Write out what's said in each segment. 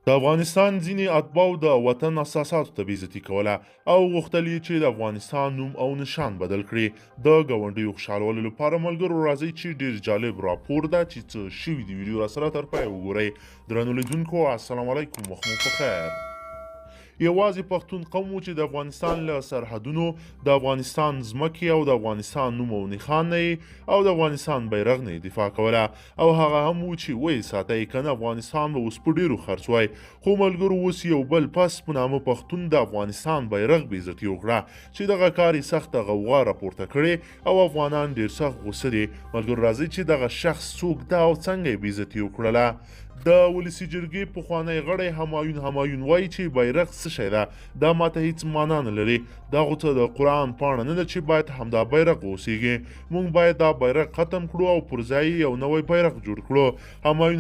د افغانستان ځینې اتباعو د وطن اساساتو ته بېعزتي کوله او غوښتل یې چې د افغانستان نوم او نشان بدل کړي. د ګاونډیو خوشحالولو لپاره ملګرو راځئ چې ډېر جالب راپور ده چې څه شوي دي ویډیو راسره تر پایه وګورئ. درنو لیدونکو السلام علیکم، وخت مو پخیر. یوازې پښتون قوم و چې د افغانستان له سرحدونو د افغانستان ځمکې او د افغانستان نوم او نښان نه او د افغانستان بیرغ نه دفاع کوله، او هغه هم و چې ویې ساتئ که نه افغانستان به اوس په ډېرو خرڅ وای. خو ملګرو اوس یو بل پس په نامه پښتون د افغانستان بیرغ بېعزتي وکړه چې دغه کار یې سخته غوغا راپورته کړې او افغانان ډېر سخت غوسه دي. ملګرو راځئ چې دغه شخص څوک ده او څنګه یې بېعزتي وکړله. د ولسي جرګې پخوانی غړی همایون وایي چې بیرغ څه شی ده، دا ماته هیڅ معنا نه لري، دا خو څه د قرآن پاڼه نه ده چې باید همدا بیرغ واوسیږي. موږ باید دا بیرغ ختم کړو او پر ځای یو نوی بیرغ جوړ کړو.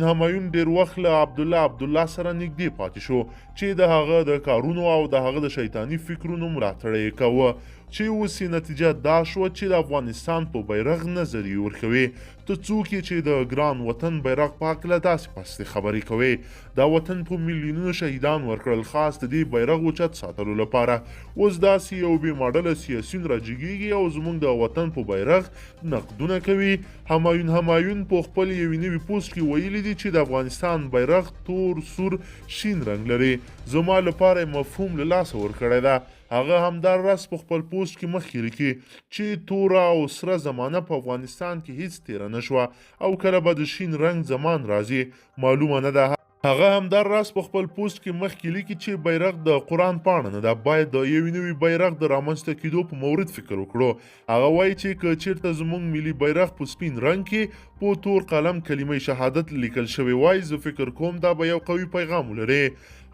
همایون ډېر وخت له عبدالله سره نږدې پاتې شو چې د هغه د کارونو او د هغه د شیطاني فکرونو ملاتړ یې کوه، چې اوس یې نتیجه دا شوه چې د افغانستان په بیرغ نظریې ورکوي. ته څوک یې چې د ګران وطن بیرغ په هکله داسې پستې خبرې کوې؟ دا وطن په میلیونونو شهیدان ورکړل خاص د دې بیرغ اوچت ساتلو لپاره. اوس داسې یو بې ماډله سیاسیون راجګېږي او زموږ د وطن په بیرغ نقدونه کوي. همایون په خپل یوې نوي پوسټ کې ویلي دي چې د افغانستان بیرغ تور، سور، شین رنګ لري. زما لپاره مفهوم له لاسه ورکړی ده. هغه همداراز په خپل پوسټ کې مخکې لیکي چې توره او سره زمانه په افغانستان کې هیڅ تیره نه شوه او کله به د شین رنګ زمان راځي معلومه نه ده. هغه همداراز په خپل پوسټ کې مخکې لیکي چې بیرغ د قرآن پاڼه نه ده، باید د یوې نوي بیرغ د رامنځته کېدو په مورد فکر وکړو. هغه وایي چې که چیرته زموږ ملي بیرغ په سپین رنګ کې په تور قلم کلمه شهادت لیکل شوی وای، زه فکر کوم دا به یو قوي پیغام ولري.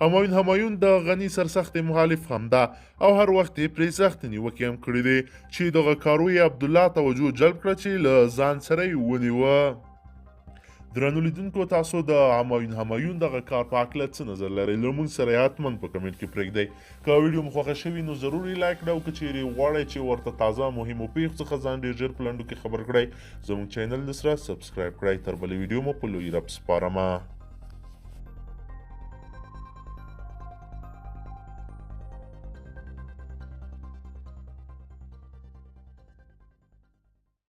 همایون د غني سرسخت مخالف هم ده او هر وخت یې پرې سخت نیوکې هم کړي دي چې دغه کارو یې عبدالله توجه جلب کړه چې له ځان سره یې ونیوه. درنو لیدونکو تاسو د همایون دغه کار په هکله څه نظر لرئ؟ له موږ سره یې حتماً په کمنټ کې پرېږدئ. که ویډیو مو خوښه شوي نو ضروري لایک کړئ او که چیرې غواړئ چې ورته تازه مهمو پیښو څخه ځان ډېر ژر په لنډو کې خبر کړئ زموږ چینل سره سبسکرایب کړئ. تر بلې ویډیو مو په لوی رب سپارمه.